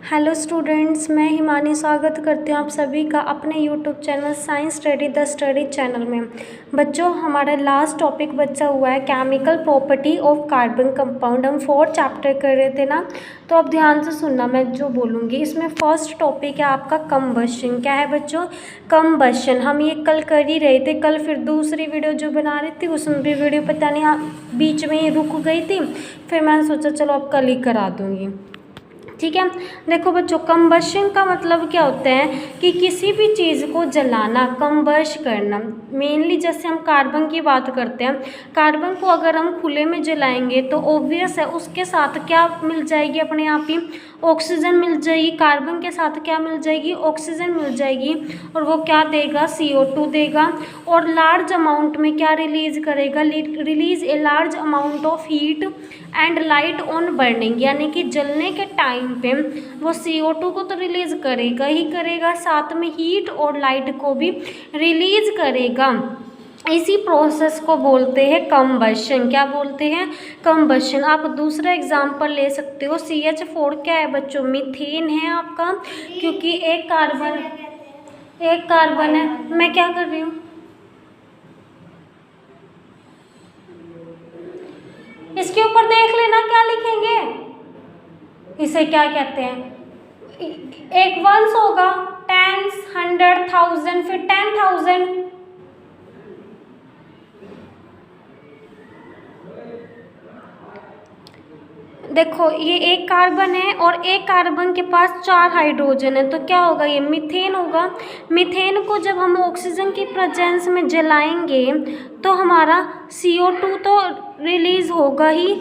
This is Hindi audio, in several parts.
हेलो स्टूडेंट्स, मैं हिमानी स्वागत करती हूँ आप सभी का अपने YouTube channel science study the study channel में। बच्चों, हमारा लास्ट टॉपिक बचा हुआ है chemical property of carbon compound. हम 4 चैप्टर कर रहे थे ना, तो अब ध्यान से सुनना मैं जो बोलूँगी। इसमें फर्स्ट टॉपिक है आपका कंबशन। क्या है बच्चों? कंबशन। हम ये कल कर ही रहे थे। कल फिर दूसरी वीडियो जो बना रही थी उसमें भी वीडियो पता नहीं बीच में ही रुक गई थी, फिर मैंने सोचा चलो अब कल ही करा दूँगी। ठीक है, देखो बच्चों, कंबशन का मतलब क्या होता है कि किसी भी चीज़ को जलाना, कंबश करना। मेनली जैसे हम कार्बन की बात करते हैं, कार्बन को अगर हम खुले में जलाएंगे तो ऑब्वियस है उसके साथ क्या मिल जाएगी, अपने आप ही ऑक्सीजन मिल जाएगी। कार्बन के साथ क्या मिल जाएगी? ऑक्सीजन मिल जाएगी। और वो क्या देगा? CO2 देगा। और लार्ज अमाउंट में क्या रिलीज करेगा? Release a large amount of heat and light on burning, यानी कि जलने के टाइम पे वो CO2 को तो रिलीज करेगा ही करेगा, साथ में हीट और लाइट को भी रिलीज करेगा। इसी प्रोसेस को बोलते हैं कंबशन। क्या बोलते हैं? कंबशन। आप दूसरा एग्जांपल ले सकते हो। CH4 क्या है बच्चों? मीथेन है आपका, क्योंकि एक कार्बन है। मैं क्या कर रही हूँ? इसके ऊपर देख लेना क्या लिखेंगे। इसे क्या कहते हैं? एक वंस होगा, टेंस, 100, 1000, फिर 10,000। देखो, ये एक कार्बन है और एक कार्बन के पास 4 हाइड्रोजन है, तो क्या होगा? ये मीथेन होगा। मीथेन को जब हम ऑक्सीजन की प्रेजेंस में जलाएंगे तो हमारा CO2 तो रिलीज होगा ही,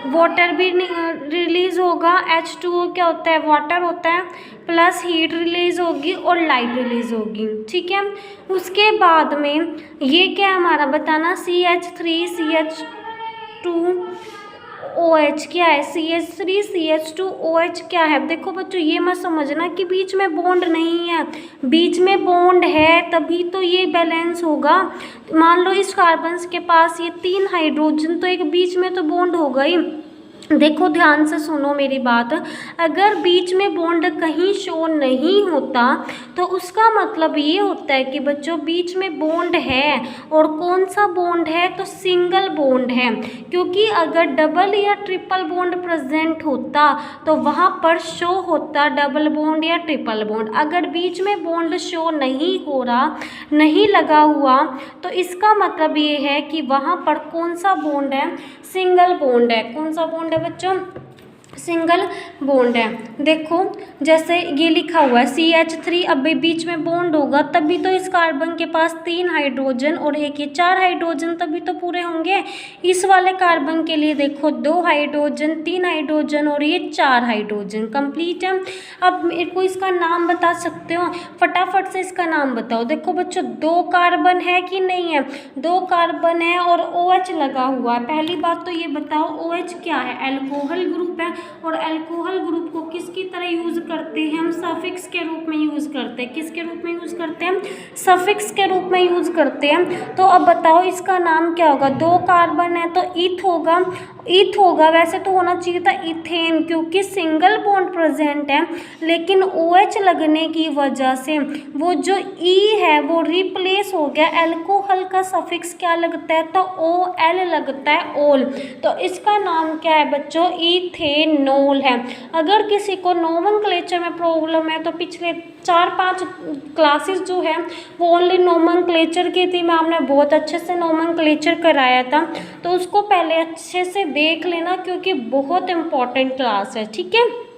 वाटर भी रिलीज होगा। H2O क्या होता है? वाटर होता है। प्लस हीट रिलीज होगी और लाइट रिलीज होगी। ठीक है, उसके बाद में ये क्या हमारा बताना? CH3 CH2 OH क्या है? CH3 CH2 OH क्या है? देखो बच्चों, ये मत समझना कि बीच में बॉन्ड नहीं है, बीच में बॉन्ड है तभी तो ये बैलेंस होगा। मान लो इस कार्बन के पास ये 3 हाइड्रोजन, तो एक बीच में तो बॉन्ड होगा ही। देखो ध्यान से सुनो मेरी बात, अगर बीच में बॉन्ड कहीं शो नहीं होता तो उसका मतलब ये होता है कि बच्चों बीच में बॉन्ड है। और कौन सा बॉन्ड है? तो सिंगल बॉन्ड है, क्योंकि अगर डबल या ट्रिपल बॉन्ड प्रेजेंट होता तो वहाँ पर शो होता डबल बॉन्ड या ट्रिपल बॉन्ड। अगर बीच में बॉन्ड शो नहीं हो रहा, नहीं लगा हुआ, तो इसका मतलब ये है कि वहाँ पर कौन सा बॉन्ड है? सिंगल बॉन्ड है। कौन सा बॉन्ड है बच्चों? सिंगल बॉन्ड है। देखो जैसे ये लिखा हुआ है CH3, अब बीच में बॉन्ड होगा तभी तो इस कार्बन के पास 3 हाइड्रोजन और एक ये 4 हाइड्रोजन तभी तो पूरे होंगे। इस वाले कार्बन के लिए देखो 2 हाइड्रोजन, 3 हाइड्रोजन और ये 4 हाइड्रोजन कंप्लीट है। अब मेरे को इसका नाम बता सकते हो? फटाफट से इसका नाम बताओ। देखो बच्चों, 2 कार्बन है कि नहीं है? 2 कार्बन है और OH लगा हुआ है। पहली बात तो ये बताओ OH क्या है? अल्कोहल ग्रुप है। और अल्कोहल ग्रुप को किसकी तरह यूज करते हैं? हम सफिक्स के रूप में यूज करते हैं। किसके रूप में यूज करते हैं? सफिक्स के रूप में यूज करते हैं। तो अब बताओ इसका नाम क्या होगा? 2 कार्बन है तो ईथ होगा। ईथ होगा, वैसे तो होना चाहिए था इथेन, क्योंकि सिंगल बॉन्ड प्रेजेंट है, लेकिन OH लगने की वजह से वो जो E है वो रिप्लेस हो गया। अल्कोहल का सफिक्स क्या लगता है? तो OL लगता है, ओल। तो इसका नाम क्या है बच्चों? इथेनॉल है। अगर किसी को नोमेनक्लेचर में प्रॉब्लम है तो पिछले 4-5 क्लासेस जो है वो ओनली नोमेनक्लेचर की थी। मैम ने बहुत अच्छे से नोमेनक्लेचर कराया था, तो उसको पहले अच्छे से देख लेना क्योंकि बहुत इम्पॉर्टेंट क्लास है। ठीक है,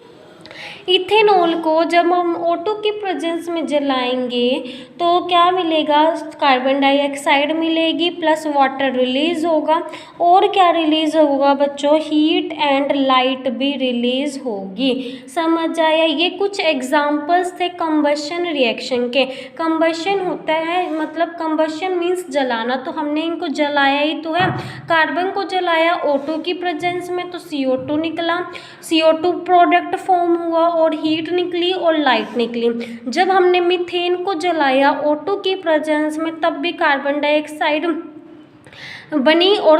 इथेनॉल को जब हम O2 की प्रेजेंस में जलाएंगे तो क्या मिलेगा? कार्बन डाइऑक्साइड मिलेगी, प्लस वाटर रिलीज होगा। और क्या रिलीज होगा बच्चों? हीट एंड लाइट भी रिलीज होगी। समझ आया? ये कुछ एग्जाम्पल्स थे कंबशन रिएक्शन के। कंबशन होता है मतलब कंबशन मीन्स जलाना, तो हमने इनको जलाया ही तो है। कार्बन को जलाया O2 की प्रेजेंस में तो CO2 निकला, CO2 प्रोडक्ट फॉर्म हुआ और हीट निकली और लाइट निकली। जब हमने मीथेन को जलाया O2 की प्रेजेंस में तब भी कार्बन डाइऑक्साइड बनी और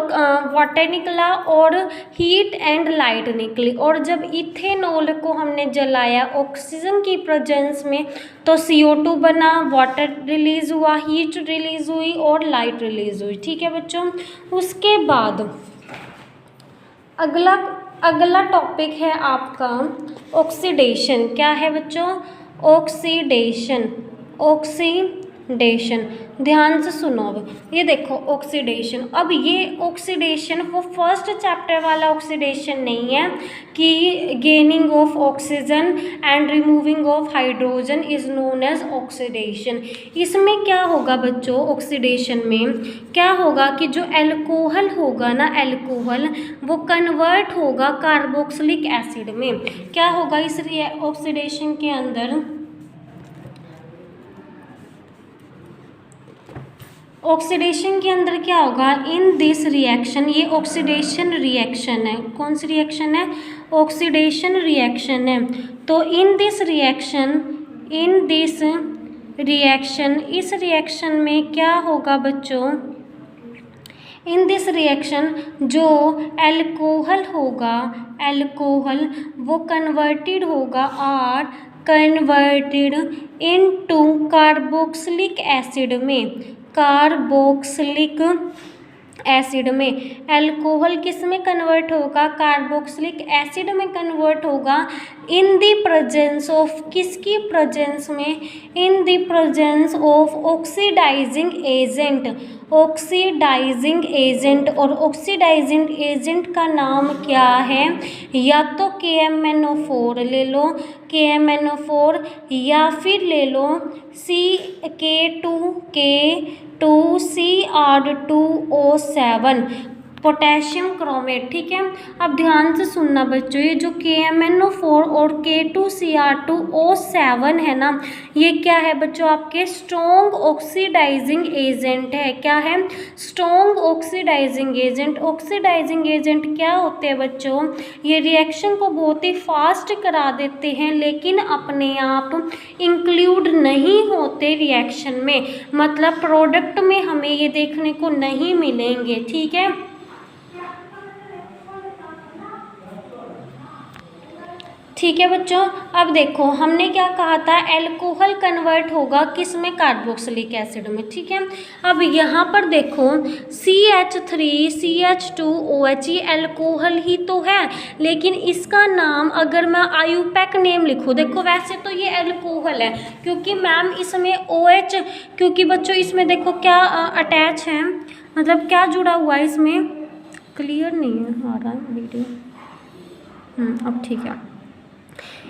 वाटर निकला और हीट एंड लाइट निकली। और जब इथेनॉल को हमने जलाया ऑक्सीजन की प्रेजेंस में तो CO2 बना, वाटर रिलीज हुआ, हीट रिलीज हुई और लाइट रिलीज हुई। ठीक है बच्चों। उसके बाद अगला टॉपिक है आपका ऑक्सीडेशन। क्या है बच्चों? ऑक्सीडेशन। ध्यान से सुनो। अब ये देखो ऑक्सीडेशन, अब ये ऑक्सीडेशन वो फर्स्ट चैप्टर वाला ऑक्सीडेशन नहीं है कि gaining of oxygen and removing of hydrogen is known as oxidation. इसमें क्या होगा बच्चों, ऑक्सीडेशन में क्या होगा कि जो एल्कोहल होगा ना, एल्कोहल वो कन्वर्ट होगा कार्बोक्सिलिक एसिड में। क्या होगा इस ऑक्सीडेशन के अंदर? ऑक्सीडेशन के अंदर क्या होगा? इन दिस रिएक्शन, ये ऑक्सीडेशन रिएक्शन है। कौन सी रिएक्शन है? ऑक्सीडेशन रिएक्शन है। तो इन दिस रिएक्शन, इस रिएक्शन में क्या होगा बच्चों? इन दिस रिएक्शन जो एल्कोहल होगा, एल्कोहल वो कन्वर्टेड होगा और कन्वर्टेड इनटू कार्बोक्सिलिक एसिड में, कार्बोक्सिलिक एसिड में। एल्कोहल किस में कन्वर्ट होगा? कार्बोक्सिलिक एसिड में कन्वर्ट होगा इन द प्रेजेंस ऑफ, किसकी प्रेजेंस में? In the presence of oxidising agent, oxidising agent. और ऑक्सीडाइजिंग एजेंट का नाम क्या है? या तो KMnO4 ले लो, KMnO4, या फिर ले लो CK2CR2O7, पोटेशियम क्रोमेट। ठीक है। अब ध्यान से सुनना बच्चों, ये जो KMnO4 और K2CR2O7 है ना, ये क्या है बच्चों? आपके स्ट्रॉन्ग ऑक्सीडाइजिंग एजेंट है। क्या है? Strong oxidising agent. Oxidising agent क्या होते हैं बच्चों? ये रिएक्शन को बहुत ही फास्ट करा देते हैं लेकिन अपने आप इंक्लूड नहीं होते रिएक्शन में, मतलब प्रोडक्ट में हमें ये देखने को नहीं मिलेंगे। ठीक है। ठीक है बच्चों। अब देखो हमने क्या कहा था, एल्कोहल कन्वर्ट होगा किस में? कार्बोक्सिलिक एसिड में। ठीक है। अब यहाँ पर देखो CH3CH2OH, ये एल्कोहल ही तो है लेकिन इसका नाम अगर मैं IUPAC नेम लिखूँ, देखो वैसे तो ये एल्कोहल है क्योंकि मैम इसमें OH, क्योंकि बच्चों इसमें देखो क्या अटैच है, मतलब क्या जुड़ा हुआ है इसमें, क्लियर नहीं है आ रहा है वीडियो। अब ठीक है।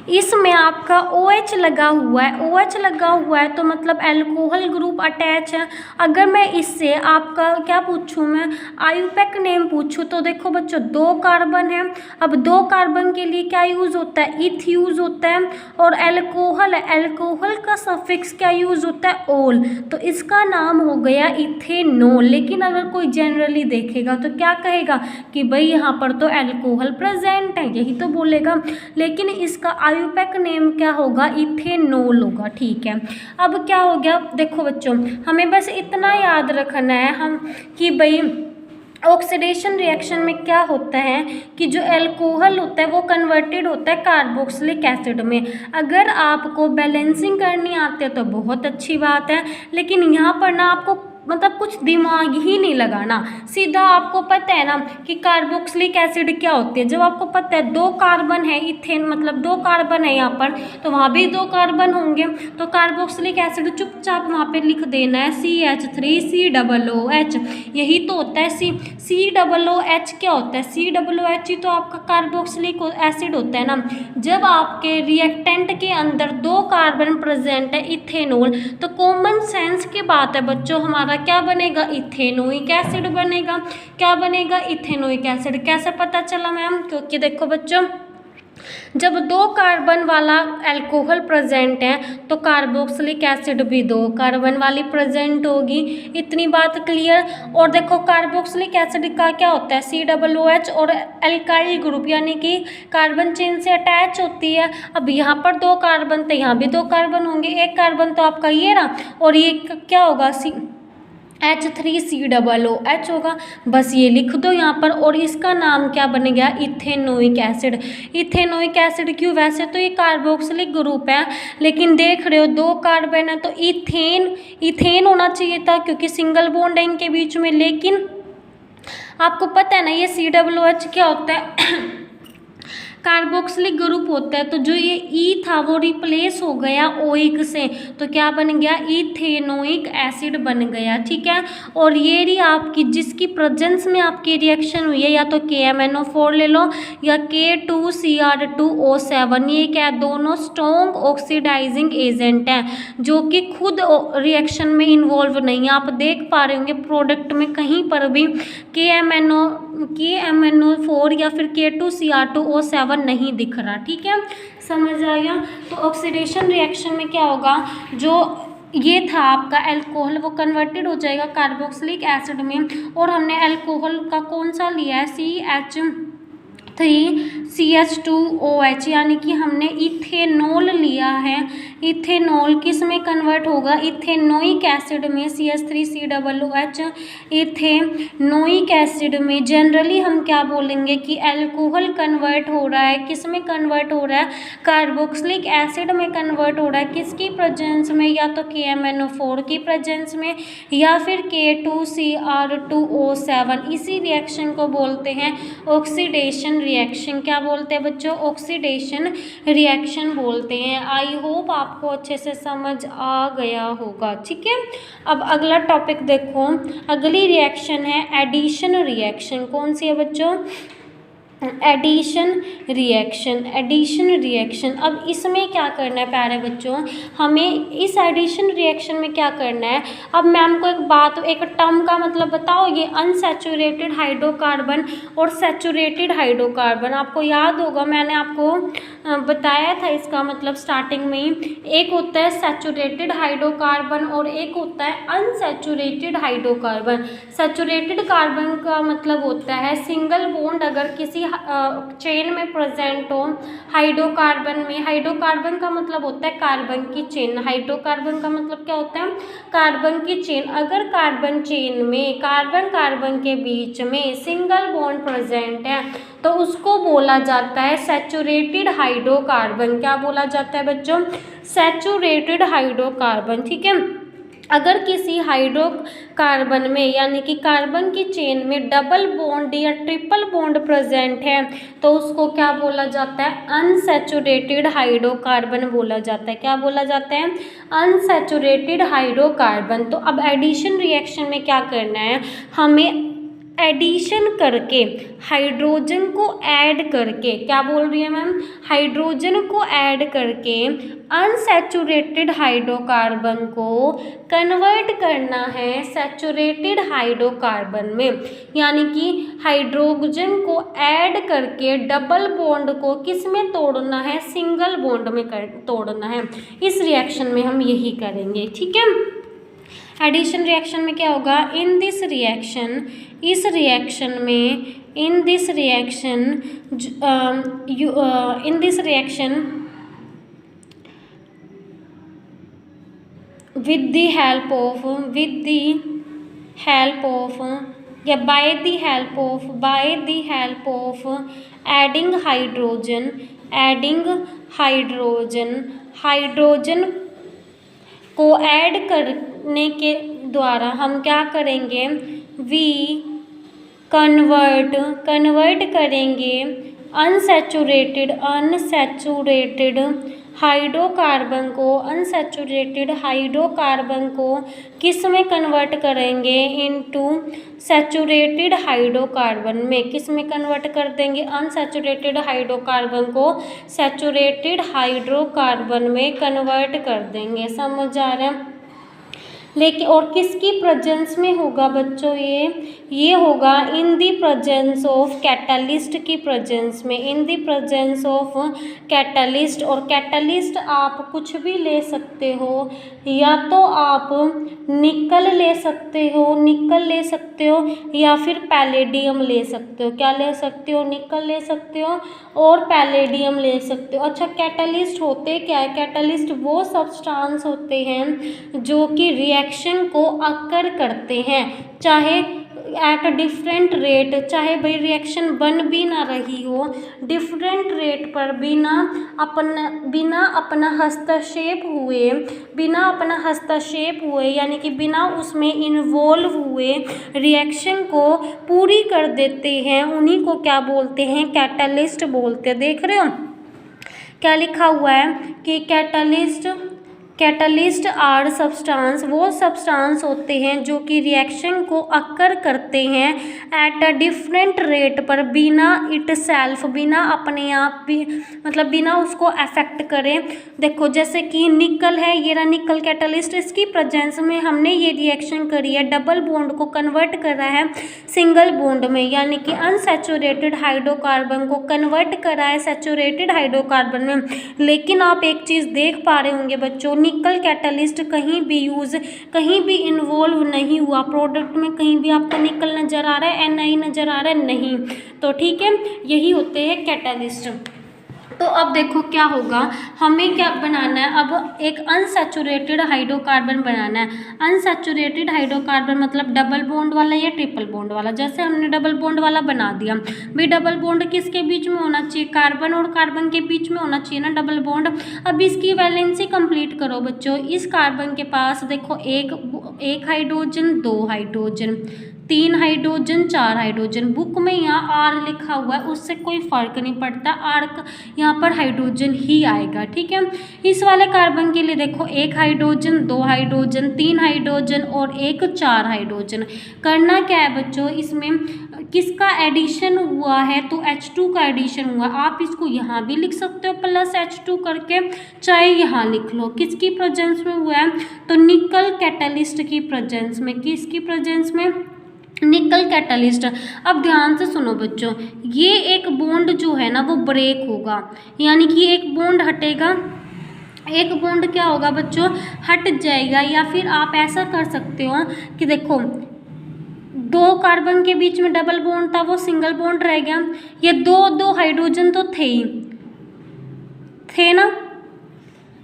इसमें आपका OH लगा हुआ है, OH लगा हुआ है तो मतलब एल्कोहल ग्रुप अटैच है। अगर मैं इससे आपका क्या पूछूं, मैं IUPAC नेम पूछूं तो देखो बच्चों 2 कार्बन है। अब 2 कार्बन के लिए क्या यूज़ होता है? इथ यूज़ होता है। और एल्कोहल है, एल्कोहल का सफिक्स क्या यूज़ होता है? ओल। तो इसका नाम हो गया इथेनॉल। लेकिन अगर कोई जनरली देखेगा तो क्या कहेगा कि भाई यहाँ पर तो एल्कोहल प्रेजेंट है, यही तो बोलेगा। लेकिन इसका IUPAC नेम क्या होगा? इथेनॉल होगा। ठीक है। अब क्या हो गया देखो बच्चों, हमें बस इतना याद रखना है हम कि भाई ऑक्सीडेशन रिएक्शन में क्या होता है कि जो एल्कोहल होता है वो कन्वर्टेड होता है कार्बोक्सिलिक एसिड में। अगर आपको बैलेंसिंग करनी आती है तो बहुत अच्छी बात है, लेकिन यहाँ पर ना आपको मतलब कुछ दिमाग ही नहीं लगाना, सीधा आपको पता है ना कि कार्बोक्सिलिक एसिड क्या होती है। जब आपको पता है 2 कार्बन है, इथेन मतलब 2 कार्बन है यहाँ पर, तो वहाँ भी 2 कार्बन होंगे, तो कार्बोक्सिलिक एसिड चुपचाप वहाँ पे लिख देना है CH3COOH। यही तो होता है COOH क्या होता है? COOH ही तो आपका कार्बोक्सिलिक एसिड होता है ना। जब आपके रिएक्टेंट के अंदर 2 कार्बन प्रेजेंट है इथेनॉल, तो कॉमन सेंस की बात है बच्चों, हमारा क्या बनेगा? इथेनोइक एसिड बनेगा। क्या बनेगा? Ethanoic acid. कैसे पता चला मैम? क्योंकि देखो बच्चों जब 2 कार्बन वाला एल्कोहल प्रेजेंट है तो कार्बोक्सिलिक एसिड भी 2 कार्बन वाली प्रेजेंट होगी। इतनी बात क्लियर। और देखो कार्बोक्सिलिक एसिड का क्या होता है? COOH और एल्काइल ग्रुप यानी कि कार्बन चेन से अटैच होती है। अब यहाँ पर 2 कार्बन तो यहाँ भी 2 कार्बन होंगे, 1 कार्बन तो आपका ये रहा और ये क्या होगा? H3COOH होगा, बस ये लिख दो यहाँ पर। और इसका नाम क्या बन गया, इथेनोइक एसिड। इथेनोइक एसिड क्यों, वैसे तो ये कार्बोक्सिलिक ग्रुप है, लेकिन देख रहे हो 2 कार्बन है तो इथेन होना चाहिए था, क्योंकि सिंगल बॉन्ड है इनके बीच में। लेकिन आपको पता है ना ये COOH क्या होता है कार्बोक्सिलिक ग्रुप होता है। तो जो ये ई था वो रिप्लेस हो गया ओइक से, तो क्या बन गया, इथेनोइक एसिड बन गया। ठीक है, और ये रही आपकी जिसकी प्रेजेंस में आपकी रिएक्शन हुई है, या तो KMnO4 ले लो या K2Cr2O7। ये क्या है, दोनों स्ट्रॉन्ग ऑक्सीडाइजिंग एजेंट हैं जो कि खुद रिएक्शन में इन्वॉल्व नहीं है। आप देख पा रहे होंगे प्रोडक्ट में कहीं पर भी KMnO4 या फिर K2Cr2O7 नहीं दिख रहा। ठीक है, समझ आ गया। तो ऑक्सीडेशन रिएक्शन में क्या होगा, जो ये था आपका अल्कोहल वो कन्वर्टेड हो जाएगा कार्बोक्सिलिक एसिड में, और हमने अल्कोहल का कौन सा लिया है, CH3CH2OH, यानी कि हमने इथेनॉल लिया है। इथेनॉल किस में कन्वर्ट होगा, इथेनोइक एसिड में, CH3COOH इथेनोइक एसिड में। जनरली हम क्या बोलेंगे कि अल्कोहल कन्वर्ट हो रहा है, किस में कन्वर्ट हो रहा है, कार्बोक्सिलिक एसिड में कन्वर्ट हो रहा है। किसकी प्रेजेंस में, या तो KMnO4 की प्रेजेंस में या फिर K2Cr2O7। इसी रिएक्शन को बोलते हैं ऑक्सीडेशन रिएक्शन। क्या बोलते हैं बच्चों, ऑक्सीडेशन रिएक्शन बोलते हैं। आई होप आपको अच्छे से समझ आ गया होगा। ठीक है, अब अगला टॉपिक देखो, अगली रिएक्शन है एडिशन रिएक्शन। कौन सी है बच्चों, एडिशन रिएक्शन। एडिशन रिएक्शन, अब इसमें क्या करना है प्यारे बच्चों, हमें इस एडिशन रिएक्शन में क्या करना है। अब मैम को एक बात, एक टर्म का मतलब बताओ, ये अनसैचुरेटेड हाइड्रोकार्बन और सैचुरेटेड हाइड्रोकार्बन, आपको याद होगा मैंने आपको बताया था इसका मतलब स्टार्टिंग में ही। एक होता है सैचुरेटेड हाइड्रोकार्बन और एक होता है अनसैचुरेटेड हाइड्रोकार्बन। सैचुरेटेड कार्बन का मतलब होता है सिंगल बॉन्ड अगर किसी चेन में प्रेजेंट हो हाइड्रोकार्बन में। हाइड्रोकार्बन का मतलब होता है कार्बन की चेन। हाइड्रोकार्बन का मतलब क्या होता है, कार्बन की चेन। अगर कार्बन चेन में कार्बन कार्बन के बीच में सिंगल बॉन्ड प्रेजेंट है तो उसको बोला जाता है सैचुरेटेड हाइड्रोकार्बन। क्या बोला जाता है बच्चों, सैचुरेटेड हाइड्रोकार्बन। ठीक है, अगर किसी हाइड्रोकार्बन में यानी कि कार्बन की चेन में डबल बॉन्ड या ट्रिपल बॉन्ड प्रेजेंट है तो उसको क्या बोला जाता है, अनसैचुरेटेड हाइड्रोकार्बन बोला जाता है। क्या बोला जाता है, अनसैचुरेटेड हाइड्रोकार्बन। तो अब एडिशन रिएक्शन में क्या करना है, हमें एडिशन करके हाइड्रोजन को ऐड करके, क्या बोल रही है मैम, हाइड्रोजन को ऐड करके अनसैचुरेटेड हाइड्रोकार्बन को कन्वर्ट करना है सैचुरेटेड हाइड्रोकार्बन में। यानी कि हाइड्रोजन को ऐड करके डबल बॉन्ड को किस में तोड़ना है, सिंगल बॉन्ड में तोड़ना है। इस रिएक्शन में हम यही करेंगे। ठीक है, एडिशन रिएक्शन में क्या होगा, इन दिस रिएक्शन, इस रिएक्शन में, इन this reaction with the help of या by the help of adding hydrogen को ऐड करने के द्वारा हम क्या करेंगे, कन्वर्ट करेंगे अनसैचुरेटेड हाइड्रोकार्बन को किस में कन्वर्ट करेंगे, इनटू सैचुरेटेड हाइड्रोकार्बन में। किस में कन्वर्ट कर देंगे, अनसैचुरेटेड हाइड्रोकार्बन को सैचुरेटेड हाइड्रोकार्बन में कन्वर्ट कर देंगे। समझ आ रहा है, लेकिन और किसकी प्रेजेंस में होगा बच्चों, ये होगा इन दी प्रेजेंस ऑफ कैटलिस्ट की प्रेजेंस में, इन दी प्रेजेंस ऑफ कैटलिस्ट। और कैटलिस्ट आप कुछ भी ले सकते हो, या तो आप निकल ले सकते हो या फिर पैलेडियम ले सकते हो। क्या ले सकते हो, निकल ले सकते हो और पैलेडियम ले सकते हो। अच्छा, कैटलिस्ट होते क्या है, कैटलिस्ट वो सब्सटेंस होते हैं जो कि रिएक्शन को अकर करते हैं, चाहे एट अ डिफरेंट रेट, चाहे भाई रिएक्शन बन भी ना रही हो, डिफरेंट रेट पर बिना अपना हस्तक्षेप हुए यानी कि बिना उसमें इन्वॉल्व हुए रिएक्शन को पूरी कर देते हैं, उन्हीं को क्या बोलते हैं, कैटलिस्ट बोलते हैं। देख रहे हो क्या लिखा हुआ है कि कैटलिस्ट आर सब्सटेंस, वो सब्सटेंस होते हैं जो कि रिएक्शन को अकर करते हैं एट अ डिफरेंट रेट पर, बिना इटसेल्फ, बिना अपने आप भी, मतलब बिना उसको अफेक्ट करें। देखो जैसे कि निकल है, ये रहा निकल कैटलिस्ट, इसकी प्रेजेंस में हमने ये रिएक्शन करी है, डबल बॉन्ड को कन्वर्ट करा है सिंगल बॉन्ड में, यानी कि अनसैचुरेटेड हाइड्रोकार्बन को कन्वर्ट करा है सैचुरेटेड हाइड्रोकार्बन में। लेकिन आप एक चीज़ देख पा रहे होंगे बच्चों, निकल कैटलिस्ट कहीं भी इन्वॉल्व नहीं हुआ प्रोडक्ट में, कहीं भी आपको निकल नज़र आ रहा है, NI नज़र आ रहा है, नहीं। तो ठीक है, यही होते हैं कैटलिस्ट। तो अब देखो क्या होगा, हमें क्या बनाना है, अब एक अनसैचुरेटेड हाइड्रोकार्बन बनाना है। अनसैचुरेटेड हाइड्रोकार्बन मतलब डबल बॉन्ड वाला या ट्रिपल बॉन्ड वाला। जैसे हमने डबल बॉन्ड वाला बना दिया, भाई डबल बॉन्ड किसके बीच में होना चाहिए, कार्बन और कार्बन के बीच में होना चाहिए ना डबल बॉन्ड। अब इसकी वैलेंसी कंप्लीट करो बच्चों, इस कार्बन के पास देखो एक hydrogen, 2 hydrogen, 3 hydrogen, 4 hydrogen. Book में यहाँ आर लिखा हुआ है, उससे कोई फ़र्क नहीं पड़ता, आर यहाँ पर हाइड्रोजन ही आएगा, ठीक है। इस वाले कार्बन के लिए देखो 1 हाइड्रोजन, 2 हाइड्रोजन, 3 हाइड्रोजन और 4 हाइड्रोजन। करना क्या है बच्चों, इसमें किसका एडिशन हुआ है, तो H2 का एडिशन हुआ। आप इसको यहाँ भी लिख सकते हो प्लस H2 करके, चाहे यहाँ लिख लो। किसकी प्रेजेंस में हुआ है, तो निकल कैटलिस्ट की प्रेजेंस में। किसकी प्रेजेंस में, निकल कैटलिस्ट। अब ध्यान से सुनो बच्चों, ये एक बॉन्ड जो है ना वो ब्रेक होगा, यानी कि एक बॉन्ड हटेगा, एक बॉन्ड क्या होगा बच्चों, हट जाएगा। या फिर आप ऐसा कर सकते हो कि देखो 2 कार्बन के बीच में डबल बॉन्ड था, वो सिंगल बॉन्ड रह गया। ये दो हाइड्रोजन तो थे ना,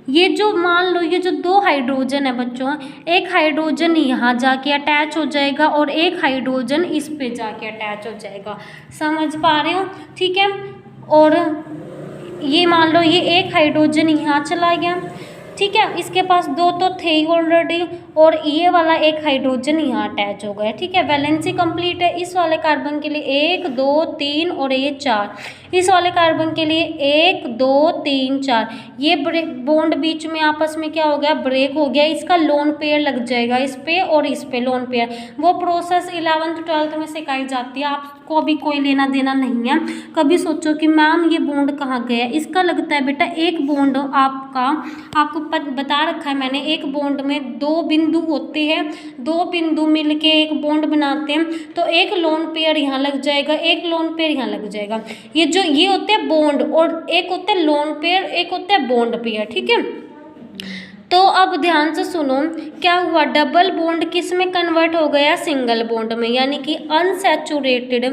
ये जो मान लो ये जो 2 हाइड्रोजन है बच्चों, एक हाइड्रोजन यहाँ जाके अटैच हो जाएगा और एक हाइड्रोजन इस पे जाके अटैच हो जाएगा। समझ पा रहे हो, ठीक है। और ये मान लो ये एक हाइड्रोजन यहाँ चला गया, ठीक है, इसके पास 2 तो थे ही ऑलरेडी, और ये वाला एक हाइड्रोजन यहाँ अटैच हो गया, ठीक है। वैलेंसी कंप्लीट है। इस वाले कार्बन के लिए 1 2 3 और ये 4, इस वाले कार्बन के लिए 1 2 3 4। ये बॉन्ड बीच में आपस में क्या हो गया, ब्रेक हो गया। इसका लोन पेयर लग जाएगा इस पे और इस पे लोन पेयर। वो प्रोसेस 11th 12th में सिखाई जाती है, आपको अभी कोई लेना देना नहीं है। कभी सोचो कि मैम ये बॉन्ड कहाँ गया, इसका लगता है बेटा एक बॉन्ड आपको बता रखा है मैंने, एक बॉन्ड में 2 बिंदु होते हैं, 2 बिंदु मिलके एक बॉन्ड बनाते हैं। तो एक लोन पेयर यहाँ लग जाएगा, एक लोन पेयर यहाँ लग जाएगा। ये होते हैं बॉन्ड, और एक होते हैं लोन पेयर, एक होते हैं बॉन्ड पेयर, ठीक है। तो अब ध्यान से सुनो क्या हुआ, डबल बॉन्ड किस में कन्वर्ट हो गया, सिंगल बॉन्ड में, यानी कि अनसैचुरेटेड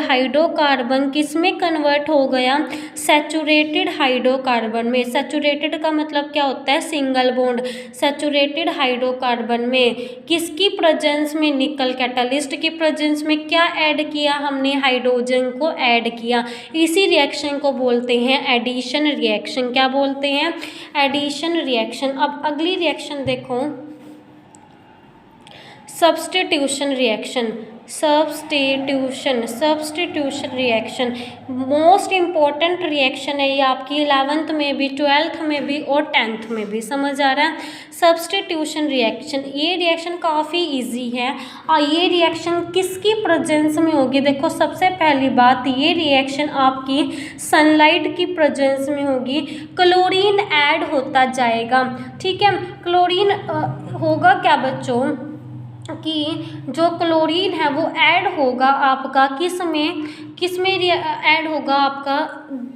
हाइड्रोकार्बन किस में कन्वर्ट हो गया, सैचुरेटेड हाइड्रोकार्बन में। सैचुरेटेड का मतलब क्या होता है, सिंगल बॉन्ड। सैचुरेटेड हाइड्रोकार्बन में किसकी प्रेजेंस में, निकल कैटलिस्ट की प्रेजेंस में क्या ऐड किया हमने, हाइड्रोजन को ऐड किया। इसी रिएक्शन को बोलते हैं एडिशन रिएक्शन। क्या बोलते हैं, एडिशन रिएक्शन। अब अगली रिएक्शन देखो, substitution reaction. Substitution reaction most important reaction है, ये आपकी 11th में भी, 12th में भी और 10th में भी। समझ आ रहा है, सब्स्टिट्यूशन रिएक्शन। ये रिएक्शन काफ़ी इजी है, और ये रिएक्शन किसकी प्रेजेंस में होगी, देखो सबसे पहली बात, ये रिएक्शन आपकी सनलाइट की प्रेजेंस में होगी। क्लोरीन ऐड होता जाएगा, ठीक है। क्लोरीन होगा क्या बच्चों, कि जो क्लोरीन है वो ऐड होगा आपका किस में, किस में ऐड होगा आपका,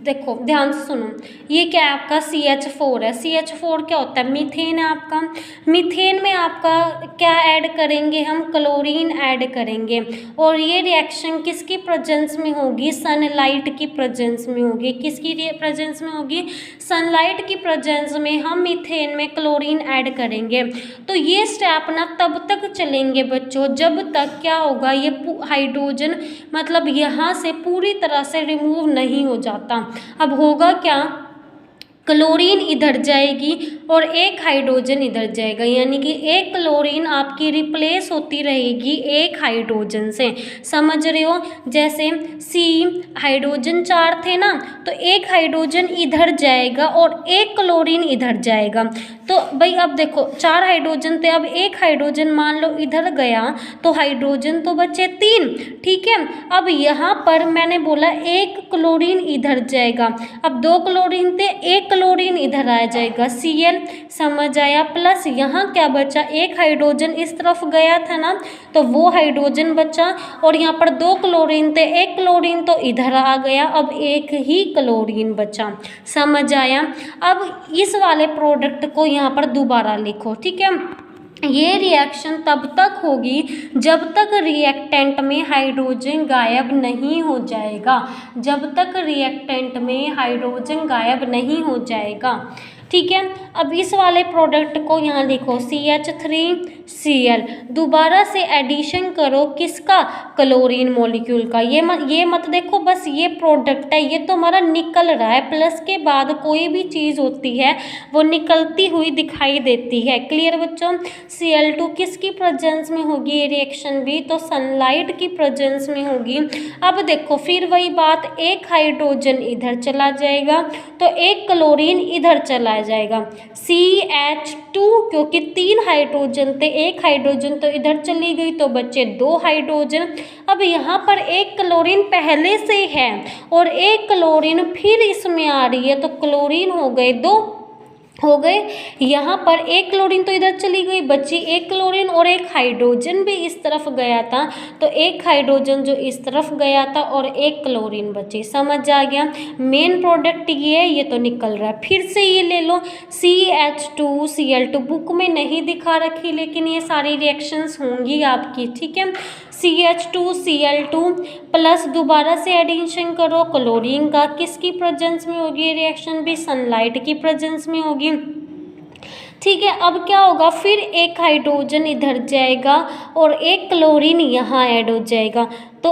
देखो ध्यान से सुनो, ये क्या है आपका CH4 है। CH4 क्या होता है, मीथेन है आपका। मीथेन में आपका क्या ऐड करेंगे हम, क्लोरीन ऐड करेंगे। और ये रिएक्शन किसकी प्रेजेंस में होगी, सनलाइट की प्रेजेंस में होगी। किसकी प्रेजेंस में होगी, सनलाइट की प्रेजेंस में हम मीथेन में क्लोरीन ऐड करेंगे। तो ये स्टेप ना तब तक चलेंगे बच्चों जब तक क्या होगा, ये हाइड्रोजन मतलब यहाँ से पूरी तरह से रिमूव नहीं हो जाता। अब होगा क्या, क्लोरीन इधर जाएगी और एक हाइड्रोजन इधर जाएगा, यानी कि एक क्लोरीन आपकी रिप्लेस होती रहेगी एक हाइड्रोजन से। समझ रहे हो, जैसे C हाइड्रोजन 4 थे ना, तो एक हाइड्रोजन इधर जाएगा और एक क्लोरीन इधर जाएगा। तो भाई अब देखो 4 हाइड्रोजन थे, अब एक हाइड्रोजन मान लो इधर गया तो हाइड्रोजन तो बचे 3, ठीक है। अब यहाँ पर मैंने बोला एक क्लोरीन इधर जाएगा, अब 2 क्लोरीन थे, एक क्लोरीन इधर आ जाएगा Cl, समझ आया। प्लस यहाँ क्या बचा, एक हाइड्रोजन इस तरफ गया था ना, तो वो हाइड्रोजन बचा। और यहाँ पर 2 क्लोरीन थे, एक क्लोरीन तो इधर आ गया, अब एक ही क्लोरीन बचा। समझ आया। अब इस वाले प्रोडक्ट को यहाँ पर दोबारा लिखो, ठीक है। ये रिएक्शन तब तक होगी जब तक रिएक्टेंट में हाइड्रोजन गायब नहीं हो जाएगा, जब तक रिएक्टेंट में हाइड्रोजन गायब नहीं हो जाएगा, ठीक है। अब इस वाले प्रोडक्ट को यहाँ लिखो CH3Cl, दोबारा से एडिशन करो किसका, क्लोरीन मॉलिक्यूल का। ये मत देखो बस ये प्रोडक्ट है, ये तो हमारा निकल रहा है। प्लस के बाद कोई भी चीज़ होती है वो निकलती हुई दिखाई देती है। क्लियर बच्चों। Cl2 किसकी प्रेजेंस में होगी ये रिएक्शन भी, तो सनलाइट की प्रेजेंस में होगी। अब देखो फिर वही बात, एक हाइड्रोजन इधर चला जाएगा तो एक क्लोरीन इधर चला जाएगा CH2, क्योंकि 3 हाइड्रोजन थे, एक हाइड्रोजन तो इधर चली गई तो बचे 2 हाइड्रोजन। अब यहाँ पर एक क्लोरीन पहले से है और एक क्लोरीन फिर इसमें आ रही है, तो क्लोरीन हो गए 2 हो गए। यहाँ पर एक क्लोरीन तो इधर चली गई, बची एक क्लोरीन और एक हाइड्रोजन भी इस तरफ गया था, तो एक हाइड्रोजन जो इस तरफ गया था और एक क्लोरीन बची। समझ आ गया। मेन प्रोडक्ट ये है, ये तो निकल रहा है। फिर से ये ले लो CH2Cl2, बुक में नहीं दिखा रखी लेकिन ये सारी रिएक्शंस होंगी आपकी, ठीक है। CH2Cl2 प्लस दोबारा से एडिशन करो क्लोरीन का, किसकी प्रेजेंस में होगी ये रिएक्शन भी, सनलाइट की प्रेजेंस में होगी, ठीक है। अब क्या होगा, फिर एक हाइड्रोजन इधर जाएगा और एक क्लोरीन यहाँ ऐड हो जाएगा, तो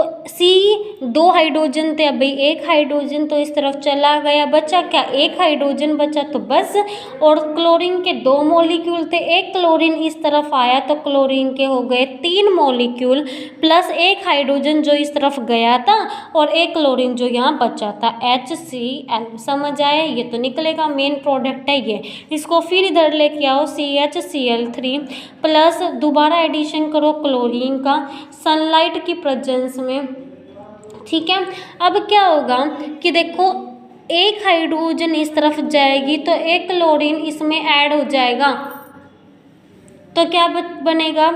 दो हाइड्रोजन थे, अभी एक हाइड्रोजन तो इस तरफ चला गया, बचा क्या, एक हाइड्रोजन बचा तो बस। और क्लोरीन के 2 मॉलिक्यूल थे, एक क्लोरीन इस तरफ आया तो क्लोरीन के हो गए 3 मॉलिक्यूल, प्लस एक हाइड्रोजन जो इस तरफ गया था और एक क्लोरीन जो यहाँ बचा था HCl। समझ आया, ये तो निकलेगा, मेन प्रोडक्ट है ये। इसको फिर इधर लेके आओ CHCl3 प्लस दोबारा एडिशन करो क्लोरीन का सनलाइट की प्रेजेंस में, ठीक है। अब क्या होगा कि देखो एक हाइड्रोजन इस तरफ जाएगी तो एक क्लोरीन इसमें ऐड हो जाएगा, तो क्या बनेगा,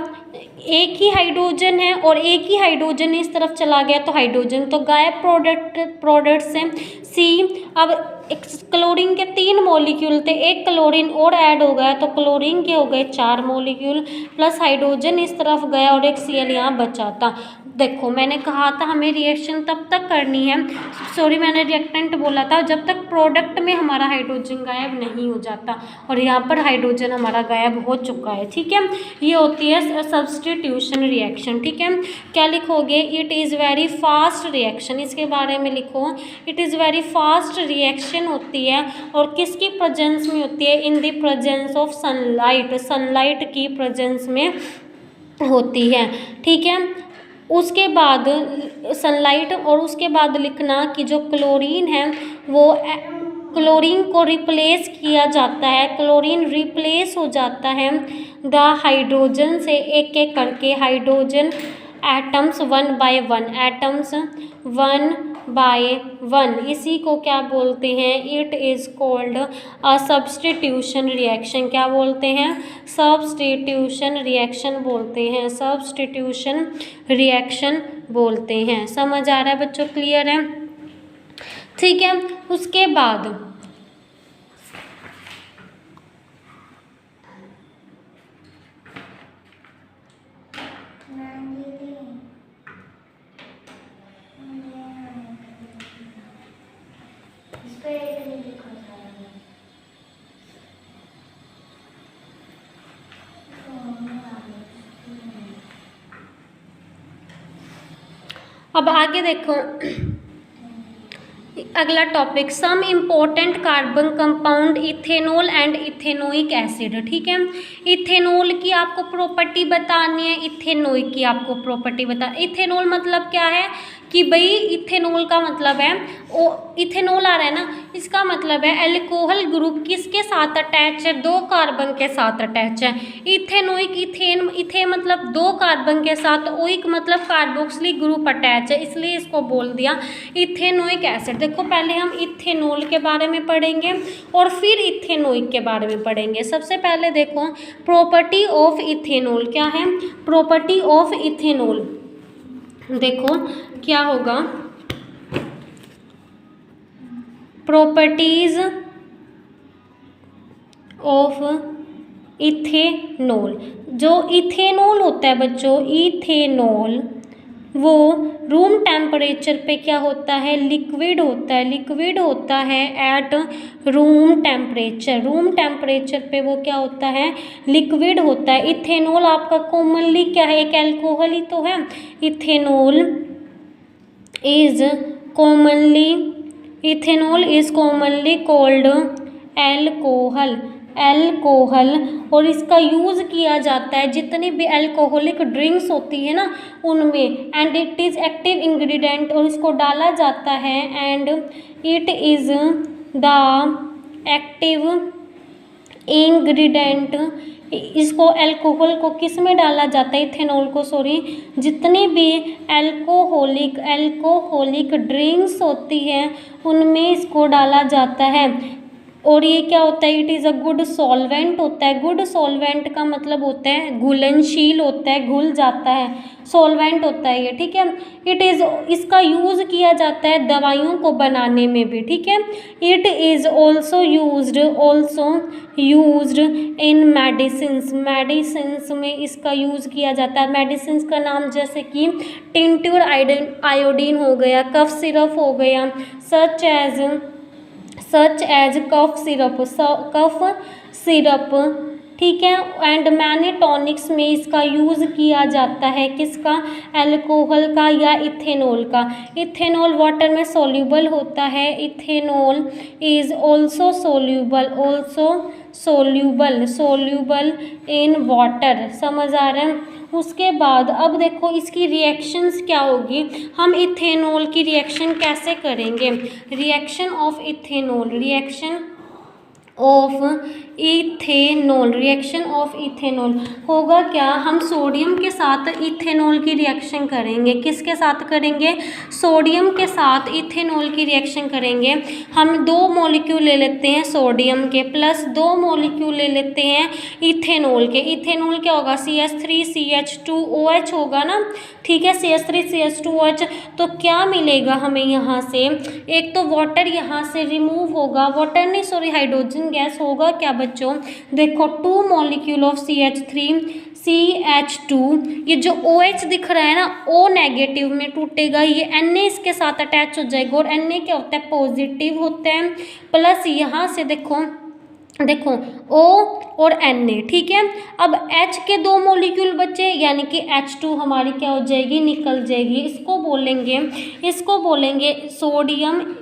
एक ही हाइड्रोजन है और एक ही हाइड्रोजन इस तरफ चला गया तो हाइड्रोजन तो गायब प्रोडक्ट से C। अब क्लोरीन के 3 मॉलिक्यूल थे, एक क्लोरीन और ऐड हो गया तो क्लोरीन के हो गए 4 मॉलिक्यूल, प्लस हाइड्रोजन इस तरफ गया और एक Cl यहाँ बचा था। देखो मैंने कहा था हमें रिएक्शन तब तक करनी है, सॉरी मैंने रिएक्टेंट बोला था, जब तक प्रोडक्ट में हमारा हाइड्रोजन गायब नहीं हो जाता, और यहाँ पर हाइड्रोजन हमारा गायब हो चुका है, ठीक है। ये होती है सब्स्टिट्यूशन रिएक्शन, ठीक है। क्या लिखोगे, it is very fast reaction, इसके बारे में लिखो, it is very fast reaction होती है और किसकी प्रेजेंस में होती है, इन the presence of sunlight, sunlight की प्रेजेंस में होती है, ठीक है। उसके बाद सनलाइट, और उसके बाद लिखना कि जो क्लोरीन है वो क्लोरीन को रिप्लेस किया जाता है, क्लोरीन रिप्लेस हो जाता है द हाइड्रोजन से, एक एक करके hydrogen atoms 1 by 1, atoms 1 by 1, इसी को क्या बोलते हैं, it is called a substitution reaction. क्या बोलते हैं, सब्स्टिट्यूशन रिएक्शन बोलते हैं, सब्स्टिट्यूशन रिएक्शन बोलते हैं। समझ आ रहा है बच्चों, क्लियर है? ठीक है, उसके बाद अब आगे देखो, अगला topic, some important carbon compound ethanol and ethanoic acid. ठीक है, इथेनॉल की आपको प्रॉपर्टी बतानी है, इथेनोइक की आपको प्रॉपर्टी बता। इथेनॉल मतलब क्या है कि भाई इथेनॉल का मतलब है, इथेनॉल आ रहा है ना, इसका मतलब है एल्कोहल ग्रुप किसके साथ अटैच है, 2 कार्बन के साथ अटैच है। इथेनोइक, इथे मतलब 2 कार्बन के साथ, ओइक मतलब कार्बोक्सिलिक ग्रुप अटैच है, इसलिए इसको बोल दिया इथेनोइक एसिड। देखो पहले हम इथेनॉल के बारे में पढ़ेंगे और फिर इथेनोइक के बारे में पढ़ेंगे। सबसे पहले देखो प्रॉपर्टी ऑफ इथेनॉल क्या है। प्रॉपर्टी ऑफ इथेनॉल देखो क्या होगा, प्रॉपर्टीज ऑफ इथेनॉल। जो इथेनॉल होता है बच्चों, इथेनॉल वो रूम टेम्परेचर पे क्या होता है, लिक्विड होता है, लिक्विड होता है at room temperature. Room temperature पे वो क्या होता है, लिक्विड होता है। इथेनॉल आपका कॉमनली क्या है, एक एल्कोहल ही तो है। Ethanol is commonly, ethanol is commonly called alcohol, alcohol. और इसका यूज़ किया जाता है जितनी भी अल्कोहलिक ड्रिंक्स होती है ना उनमें, and it is active ingredient, और इसको डाला जाता है, and it is the active ingredient. इसको अल्कोहल को किस में डाला जाता है, इथेनॉल को, सॉरी, जितनी भी अल्कोहलिक ड्रिंक्स होती हैं उनमें इसको डाला जाता है। और ये क्या होता है, it is a good solvent होता है। गुड सॉल्वेंट का मतलब होता है घुलनशील होता है, घुल जाता है, सॉल्वेंट होता है ये। ठीक है, इट इज़, इसका यूज़ किया जाता है दवाइयों को बनाने में भी। ठीक है, it is also used in medicines, medicines में इसका यूज़ किया जाता है। मेडिसिन्स का नाम जैसे कि टिंट्यूर आयोडीन हो गया, कफ सिरप हो गया, सच एज कफ सिरप, ठीक है। एंड मैनी टॉनिक्स में इसका यूज़ किया जाता है, किसका, अल्कोहल का या इथेनॉल का। इथेनॉल वाटर में सोल्यूबल होता है, ethanol is also soluble in water. समझ आ रहा है? उसके बाद अब देखो इसकी रिएक्शंस क्या होगी, हम इथेनॉल की रिएक्शन कैसे करेंगे। Reaction of ethanol, reaction of ethanol होगा क्या, हम सोडियम के साथ इथेनॉल की रिएक्शन करेंगे। किसके साथ करेंगे, सोडियम के साथ इथेनॉल की रिएक्शन करेंगे। हम 2 मॉलिक्यूल ले लेते हैं सोडियम के, प्लस 2 मॉलिक्यूल ले लेते हैं इथेनॉल के। इथेनॉल क्या होगा, CH3CH2OH होगा ना, ठीक है, CH3CH2OH। तो क्या मिलेगा हमें यहाँ से, एक तो वाटर यहाँ से रिमूव होगा, वाटर नहीं सॉरी हाइड्रोजन गैस होगा क्या बच्चों, देखो 2 मॉलिक्यूल ऑफ CH3CH2, ये जो OH दिख रहा है ना O नेगेटिव में टूटेगा, ये Na इसके साथ अटैच हो जाएगा, और Na क्या होता है, पॉजिटिव होता है। प्लस यहाँ से देखो O और Na, ठीक है। अब H के 2 मॉलिक्यूल बचे, यानी कि H2 हमारी क्या हो जाएगी, निकल जाएगी। इसको बोलेंगे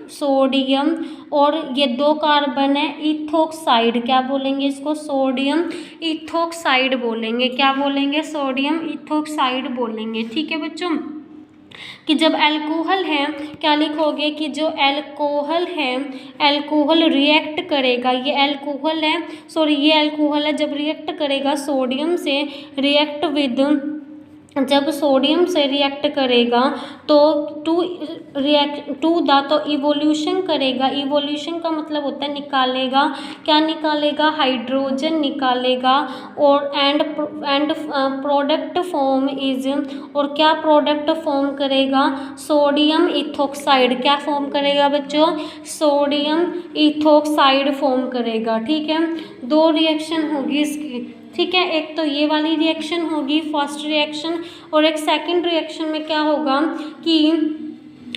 सोडियम और ये 2 कार्बन है इथोक्साइड, क्या बोलेंगे इसको, सोडियम इथोक्साइड बोलेंगे। क्या बोलेंगे, सोडियम इथोक्साइड बोलेंगे। ठीक है बच्चों, कि जब अल्कोहल है क्या लिखोगे, कि जो अल्कोहल है, अल्कोहल रिएक्ट करेगा, ये अल्कोहल है जब रिएक्ट करेगा सोडियम से, रिएक्ट विद जब सोडियम से रिएक्ट करेगा तो टू द तो इवोल्यूशन करेगा। इवोल्यूशन का मतलब होता है निकालेगा, क्या निकालेगा, हाइड्रोजन निकालेगा। और एंड प्रोडक्ट फॉर्म इज, और क्या प्रोडक्ट फॉर्म करेगा, सोडियम इथोक्साइड। क्या फॉर्म करेगा बच्चों, सोडियम इथोक्साइड फॉर्म करेगा। ठीक है, दो रिएक्शन होगी इसकी। ठीक है, एक तो ये वाली रिएक्शन होगी फर्स्ट रिएक्शन, और एक सेकंड रिएक्शन में क्या होगा कि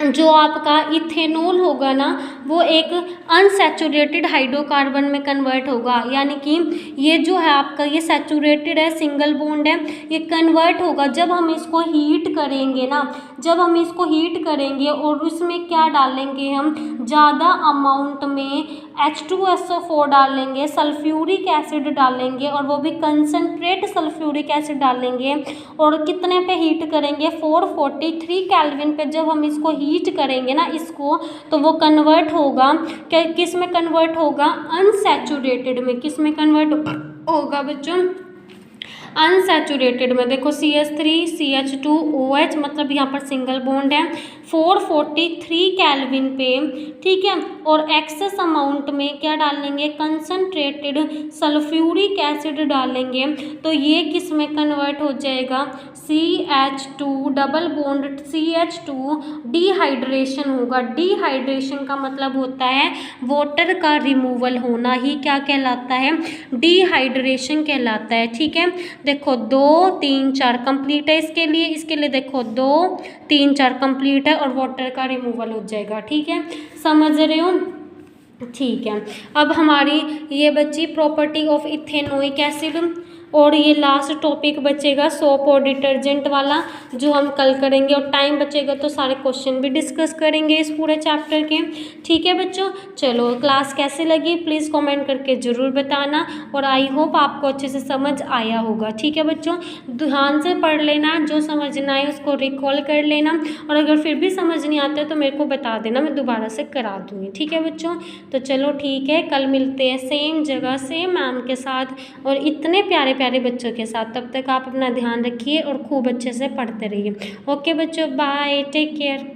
जो आपका इथेनॉल होगा ना वो एक अनसैचुरेटेड हाइड्रोकार्बन में कन्वर्ट होगा। यानी कि ये जो है आपका ये सैचुरेटेड है, सिंगल बॉन्ड है, ये कन्वर्ट होगा जब हम इसको हीट करेंगे ना, जब हम इसको हीट करेंगे और उसमें क्या डालेंगे, हम ज़्यादा अमाउंट में H2SO4 डालेंगे, सल्फ्यूरिक एसिड डालेंगे, और वो भी कंसनट्रेट सल्फ्यूरिक एसिड डालेंगे। और कितने पे हीट करेंगे, 443 केल्विन पे जब हम इसको हीट करेंगे ना इसको, तो वो कन्वर्ट होगा किस में कन्वर्ट होगा, अनसैचुरेटेड में। किस में कन्वर्ट होगा बच्चों, अनसैचुरेटेड में। देखो CH3CH2OH मतलब यहाँ पर सिंगल बॉन्ड है 443 केल्विन पे। ठीक है, और एक्सेस अमाउंट में क्या डालेंगे, कंसनट्रेटेड सल्फ्यूरिक एसिड डालेंगे, तो ये किस में कन्वर्ट हो जाएगा, CH2 double bond CH2 dehydration होगा। डिहाइड्रेशन का मतलब होता है वाटर का रिमूवल होना ही क्या कहलाता है, डिहाइड्रेशन कहलाता है। ठीक है, देखो 2 3 4 कंप्लीट है इसके लिए देखो 2 3 4 कंप्लीट है और वाटर का रिमूवल हो जाएगा। ठीक है, समझ रहे हो। ठीक है, अब हमारी ये बची प्रॉपर्टी ऑफ इथेनोइक एसिड, और ये लास्ट टॉपिक बचेगा सोप और डिटर्जेंट वाला जो हम कल करेंगे, और टाइम बचेगा तो सारे क्वेश्चन भी डिस्कस करेंगे इस पूरे चैप्टर के। ठीक है बच्चों, चलो क्लास कैसे लगी प्लीज़ कमेंट करके ज़रूर बताना, और आई होप आपको अच्छे से समझ आया होगा। ठीक है बच्चों, ध्यान से पढ़ लेना, जो समझना है उसको रिकॉल कर लेना, और अगर फिर भी समझ नहीं आता है तो मेरे को बता देना, मैं दोबारा से करा दूँगी। ठीक है बच्चों, तो चलो ठीक है, कल मिलते हैं सेम जगह सेम मैम के साथ और इतने प्यारे प्यारे बच्चों के साथ। तब तक आप अपना ध्यान रखिए और खूब अच्छे से पढ़ते रहिए। ओके बच्चों, बाय, टेक केयर।